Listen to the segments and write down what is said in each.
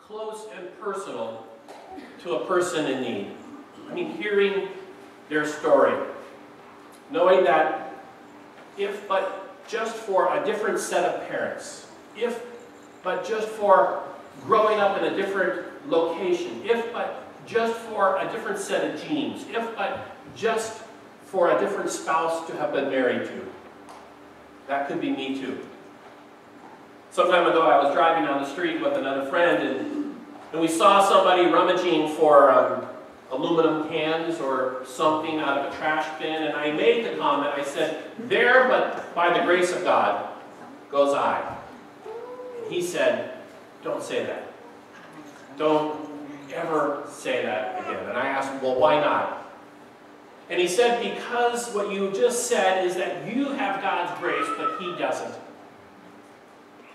close and personal to a person in need. I mean, hearing their story, knowing that if but just for a different set of parents, if but just for growing up in a different location, if but just for a different set of genes, if but just for a different spouse to have been married to. That could be me too. Some time ago I was driving down the street with another friend and we saw somebody rummaging for aluminum cans or something out of a trash bin, and I made the comment, I said, "There, but by the grace of God, goes I." And he said, "Don't say that. Don't ever say that again." And I asked him, "Well, why not?" And he said, "Because what you just said is that you have God's grace, but he doesn't."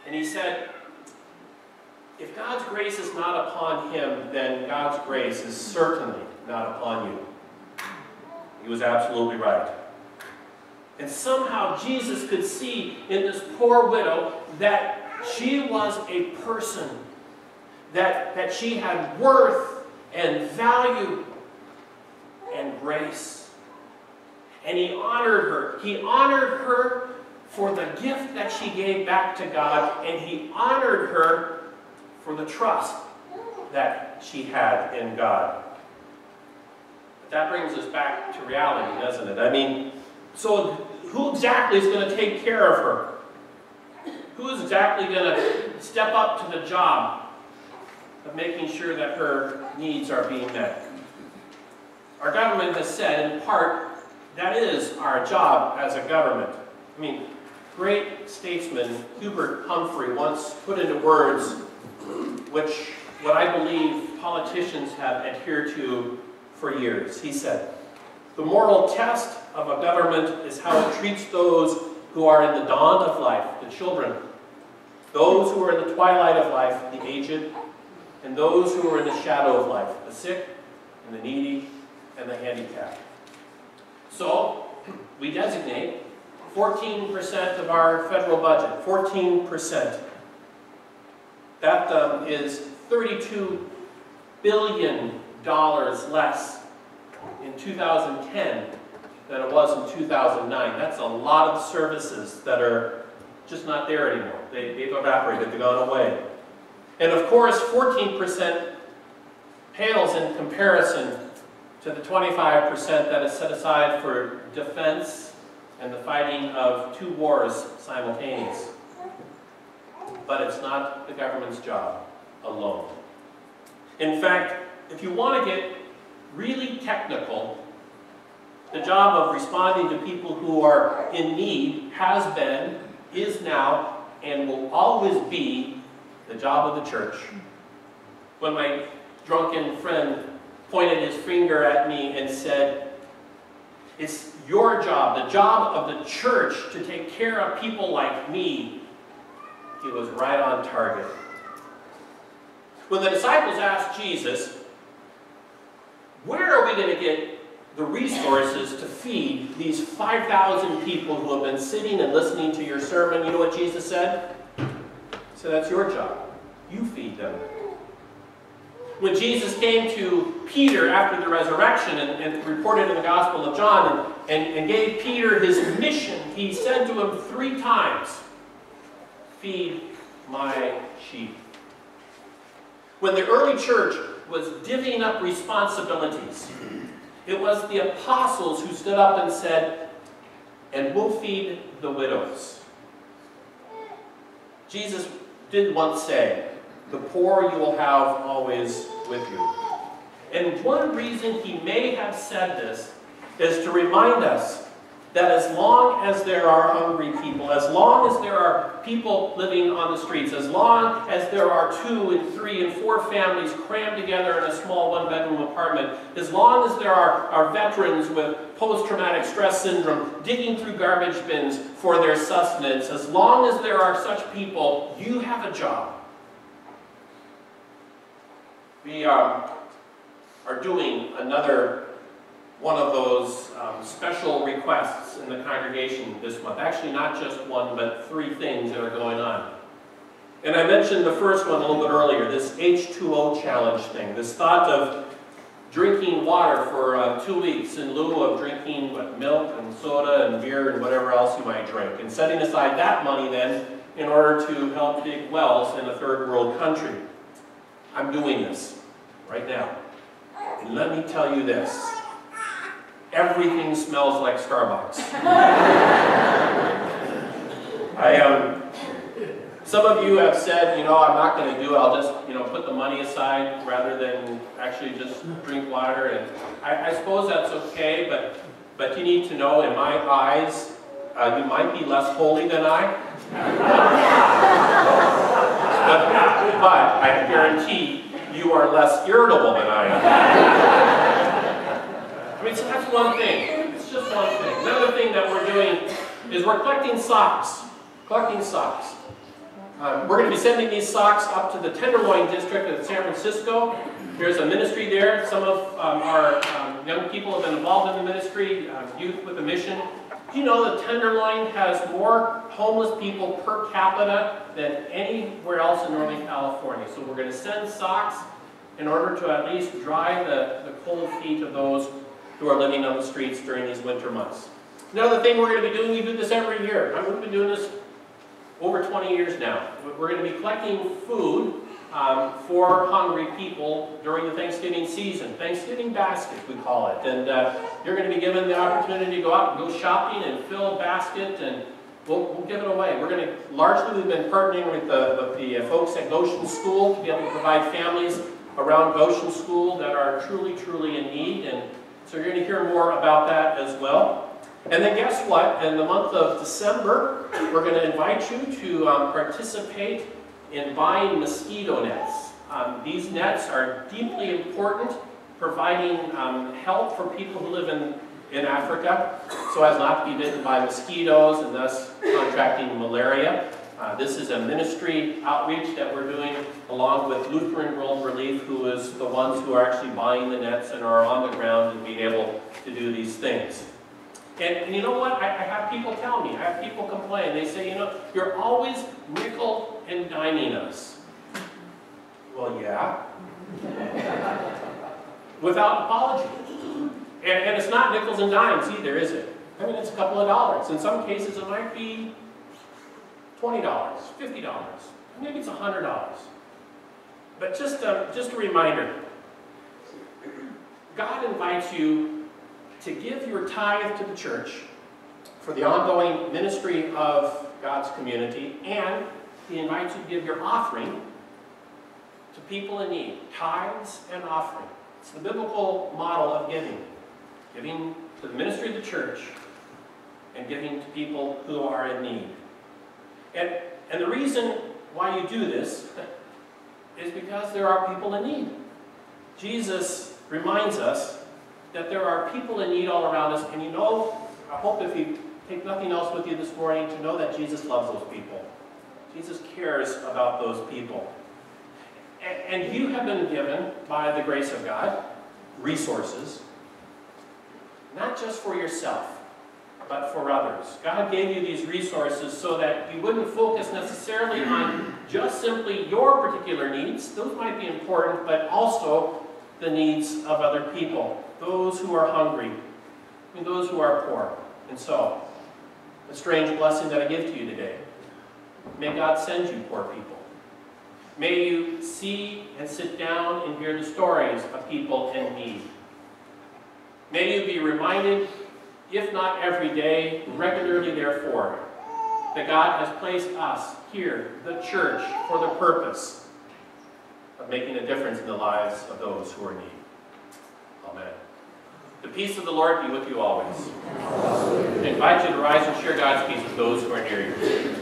And he said, if God's grace is not upon him, then God's grace is certainly not upon you. He was absolutely right. And somehow Jesus could see in this poor widow that she was a person, that she had worth and value and grace. And he honored her. He honored her for the gift that she gave back to God, and he honored her for the trust that she had in God. But that brings us back to reality, doesn't it? I mean, so who exactly is going to take care of her? Who is exactly going to step up to the job of making sure that her needs are being met? Our government has said, in part, that is our job as a government. I mean, great statesman Hubert Humphrey once put into words what I believe politicians have adhered to for years. He said, "The moral test of a government is how it treats those who are in the dawn of life, the children, those who are in the twilight of life, the aged, and those who are in the shadow of life, the sick and the needy and the handicapped." So, we designate 14% of our federal budget, 14%. That is $32 billion less in 2010 than it was in 2009. That's a lot of services that are just not there anymore. They've evaporated, they've gone away. And of course, 14% pales in comparison to the 25% that is set aside for defense and the fighting of 2 wars simultaneously. But it's not the government's job alone. In fact, if you want to get really technical, the job of responding to people who are in need has been, is now, and will always be the job of the church. When my drunken friend pointed his finger at me and said, "It's your job, the job of the church, to take care of people like me," he was right on target. When the disciples asked Jesus, "Where are we going to get the resources to feed these 5,000 people who have been sitting and listening to your sermon?" You know what Jesus said? He said, "That's your job. You feed them." When Jesus came to Peter after the resurrection and reported in the Gospel of John and gave Peter his mission, he said to him 3 times, "Feed my sheep." When the early church was divvying up responsibilities, it was the apostles who stood up and said, "And we'll feed the widows." Jesus did once say, "The poor you will have always with you." And one reason he may have said this is to remind us that as long as there are hungry people, as long as there are people living on the streets, as long as there are 2 and 3 and 4 families crammed together in a small 1-bedroom apartment, as long as there are veterans with post-traumatic stress syndrome digging through garbage bins for their sustenance, as long as there are such people, you have a job. We are doing another one of those special requests in the congregation this month. Actually, not just one, but 3 things that are going on. And I mentioned the first one a little bit earlier, this H2O challenge thing, this thought of drinking water for 2 weeks in lieu of drinking milk and soda and beer and whatever else you might drink, and setting aside that money then in order to help dig wells in a third world country. I'm doing this right now. And let me tell you this, everything smells like Starbucks. Some of you have said, I'm not going to do it, I'll just, put the money aside rather than actually just drink water. And I suppose that's okay, but you need to know, in my eyes, you might be less holy than I. But I guarantee you are less irritable than I am. I mean, so that's one thing. It's just one thing. Another thing that we're doing is we're collecting socks. Collecting socks. We're going to be sending these socks up to the Tenderloin district of San Francisco. There's a ministry there. Some of our young people have been involved in the ministry, Youth with a Mission. Do you know that Tenderloin has more homeless people per capita than anywhere else in Northern California? So we're going to send socks in order to at least dry the cold feet of those who are living on the streets during these winter months. Another thing we're going to be doing, we do this every year. We've been doing this over 20 years now. We're going to be collecting food for hungry people during the Thanksgiving season. Thanksgiving basket, we call it. And you're going to be given the opportunity to go out and go shopping and fill a basket, and we'll give it away. We're going to, largely we've been partnering with the folks at Goshen School to be able to provide families around Goshen School that are truly, truly in need. And so you're going to hear more about that as well. And then guess what? In the month of December, we're going to invite you to participate in buying mosquito nets. These nets are deeply important, providing help for people who live in Africa so as not to be bitten by mosquitoes and thus contracting malaria. This is a ministry outreach that we're doing along with Lutheran World Relief, who is the ones who are actually buying the nets and are on the ground and being able to do these things. And you know what? I have people tell me, I have people complain. They say, you're always nickel and diming us. Well, yeah. Without apology. And it's not nickels and dimes either, is it? I mean, it's a couple of dollars. In some cases, it might be $20, $50, maybe it's $100. But just a reminder, God invites you to give your tithe to the church for the ongoing ministry of God's community, and He invites you to give your offering to people in need. Tithes and offering. It's the biblical model of giving. Giving to the ministry of the church and giving to people who are in need. And the reason why you do this is because there are people in need. Jesus reminds us that there are people in need all around us, and I hope if you take nothing else with you this morning, to know that Jesus loves those people. Jesus cares about those people. And you have been given, by the grace of God, resources, not just for yourself, but for others. God gave you these resources so that you wouldn't focus necessarily on just simply your particular needs. Those might be important, but also the needs of other people. Those who are hungry, and those who are poor. And so, a strange blessing that I give to you today. May God send you poor people. May you see and sit down and hear the stories of people in need. May you be reminded, if not every day, regularly therefore, that God has placed us here, the church, for the purpose of making a difference in the lives of those who are in need. Amen. The peace of the Lord be with you always. I invite you to rise and share God's peace with those who are near you.